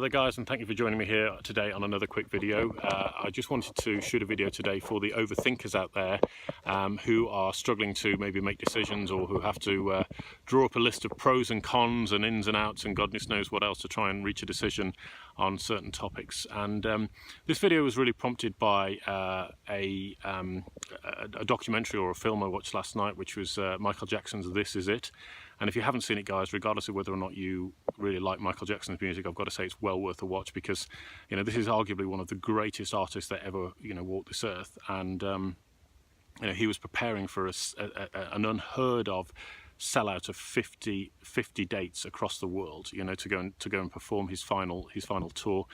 there guys, and thank you for joining me here today on another quick video. I just wanted to shoot a video today for the overthinkers out there who are struggling to maybe make decisions, or who have to draw up a list of pros and cons and ins and outs and goodness knows what else to try and reach a decision on certain topics. And this video was really prompted by a documentary or a film I watched last night, which was Michael Jackson's This Is It. And if you haven't seen it, guys, regardless of whether or not you really like Michael Jackson's music, I've got to say it's well worth a watch, because this is arguably one of the greatest artists that ever walked this earth. And he was preparing for an unheard of sellout of 50 dates across the world, to go and perform his final tour.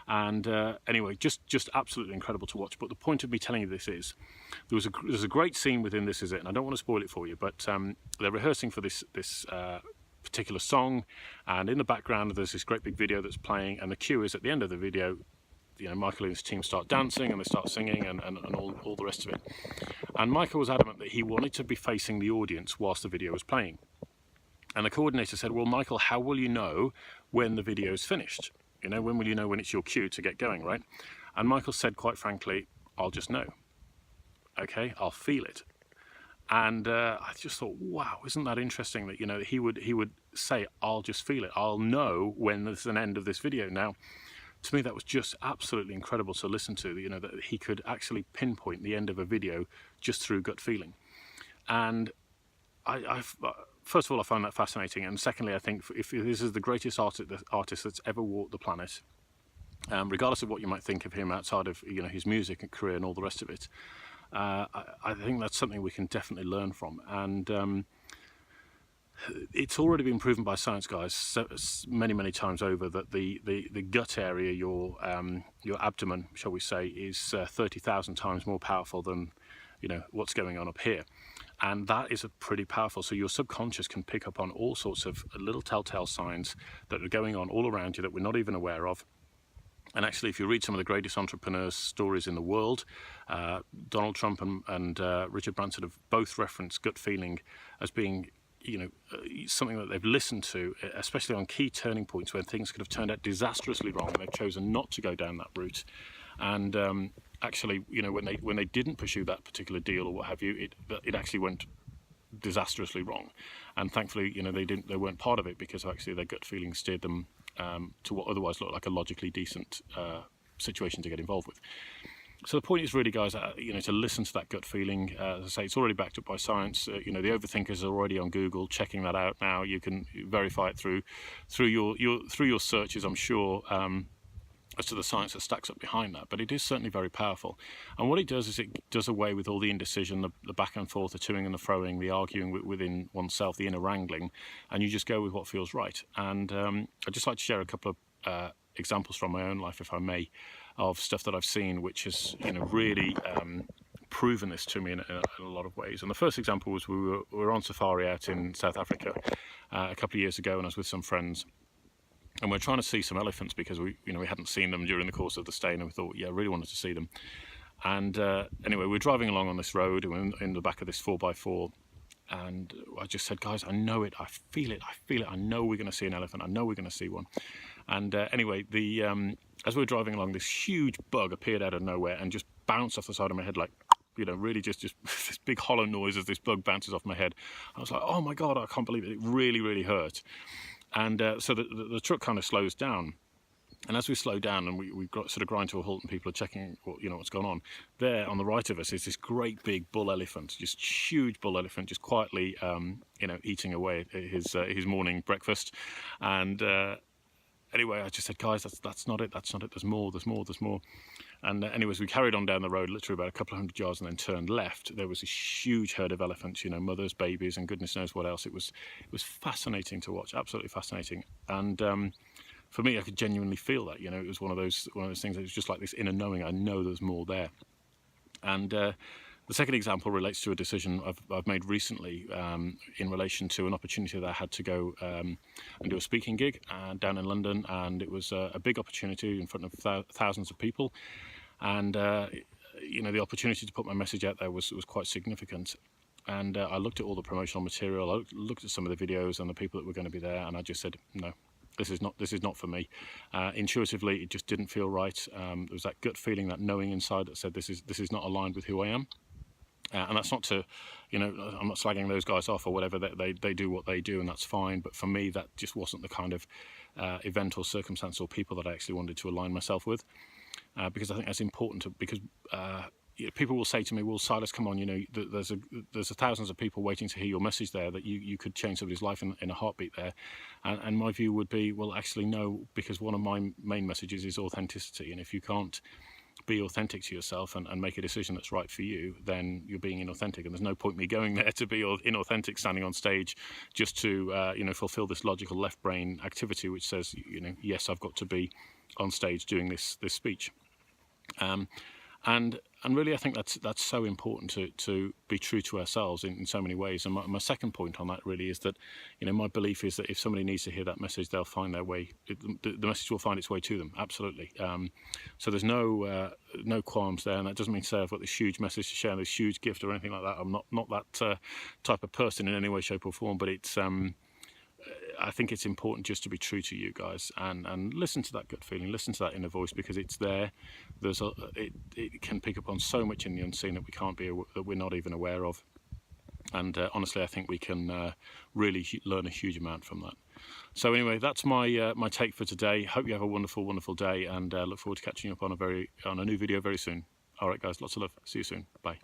And anyway, just absolutely incredible to watch. But the point of me telling you this is, there's a great scene within This Is It, and I don't want to spoil it for you, but they're rehearsing for this particular song, and in the background there's this great big video that's playing, and the cue is at the end of the video, Michael and his team start dancing and they start singing and all the rest of it. And Michael was adamant that he wanted to be facing the audience whilst the video was playing. And the coordinator said, well, Michael, how will you know when the video is finished? When will you know when it's your cue to get going, right? And Michael said, quite frankly, I'll just know. Okay, I'll feel it. And I just thought, wow, isn't that interesting that he would say, I'll just feel it. I'll know when there's an end of this video. Now, to me, that was just absolutely incredible to listen to. That he could actually pinpoint the end of a video just through gut feeling. And first of all, I find that fascinating, and secondly, I think if this is the greatest artist that's ever walked the planet, regardless of what you might think of him outside of his music and career and all the rest of it, I think that's something we can definitely learn from. And it's already been proven by science, guys, many times over, that the gut area, your abdomen, shall we say, is 30,000 times more powerful than what's going on up here. And that is pretty powerful. So your subconscious can pick up on all sorts of little telltale signs that are going on all around you that we're not even aware of. And actually, if you read some of the greatest entrepreneurs' stories in the world, Donald Trump and Richard Branson have both referenced gut feeling as being something that they've listened to, especially on key turning points where things could have turned out disastrously wrong, and they've chosen not to go down that route. And actually, when they didn't pursue that particular deal or what have you, it actually went disastrously wrong. And thankfully, they weren't part of it, because actually their gut feeling steered them to what otherwise looked like a logically decent situation to get involved with. So the point is really, guys, to listen to that gut feeling. As I say, it's already backed up by science. The overthinkers are already on Google checking that out now. You can verify it through your searches, I'm sure, as to the science that stacks up behind that. But it is certainly very powerful. And what it does is it does away with all the indecision, the back and forth, the toing and the froing, the arguing within oneself, the inner wrangling, and you just go with what feels right. And I'd just like to share a couple of examples from my own life, if I may, of stuff that I've seen which has really proven this to me in a lot of ways. And the first example was we were on safari out in South Africa a couple of years ago, and I was with some friends, and we're trying to see some elephants because we hadn't seen them during the course of the stay, and we thought, yeah, I really wanted to see them. And anyway, we're driving along on this road, and we're in the back of this 4x4, and I just said, guys, I know it, I feel it, I know we're going to see an elephant, I know we're going to see one. And anyway, as we were driving along, this huge bug appeared out of nowhere and just bounced off the side of my head, like, really just this big hollow noise as this bug bounces off my head. I was like, oh my God, I can't believe it, it really hurt. And so the truck kind of slows down. And as we slow down and we sort of grind to a halt, and people are checking what's going on, there on the right of us is this great big bull elephant, just huge bull elephant, just quietly eating away at his morning breakfast. And anyway, I just said, guys, that's not it, there's more. And anyways, we carried on down the road literally about a couple of 100 yards, and then turned left. There was this huge herd of elephants, mothers, babies, and goodness knows what else. It was fascinating to watch, absolutely fascinating. And for me, I could genuinely feel that. It was one of those things that was just like this inner knowing. I know there's more there. And the second example relates to a decision I've made recently in relation to an opportunity that I had to go and do a speaking gig down in London, and it was a big opportunity in front of thousands of people. And the opportunity to put my message out there was quite significant. And I looked at all the promotional material, I looked at some of the videos and the people that were going to be there, and I just said, no, this is not for me. Intuitively, it just didn't feel right. There was that gut feeling, that knowing inside that said this is not aligned with who I am. And that's not to, you know, I'm not slagging those guys off or whatever. They do what they do, and that's fine. But for me, that just wasn't the kind of event or circumstance or people that I actually wanted to align myself with. Because I think that's important because people will say to me, well, Silas, come on, you know, there's thousands of people waiting to hear your message there, that you could change somebody's life in a heartbeat there. And my view would be, well, actually, no, because one of my main messages is authenticity. And if you can't be authentic to yourself and make a decision that's right for you, then you're being inauthentic. And there's no point me going there to be inauthentic, standing on stage just to, you know, fulfill this logical left brain activity, which says, you know, yes, I've got to be on stage doing this speech. And really, I think that's so important to be true to ourselves in so many ways. And my second point on that really is that, you know, my belief is that if somebody needs to hear that message, they'll find their way. The message will find its way to them. Absolutely. So there's no qualms there, and that doesn't mean to say I've got this huge message to share, this huge gift or anything like that. I'm not that type of person in any way, shape, or form. But it's I think it's important just to be true to you guys and listen to that gut feeling, listen to that inner voice, because it's there. It can pick up on so much in the unseen that we're not even aware of. And honestly, I think we can really learn a huge amount from that. So anyway, that's my my take for today. Hope you have a wonderful, wonderful day, and look forward to catching you up on a new video very soon. All right, guys, lots of love. See you soon. Bye.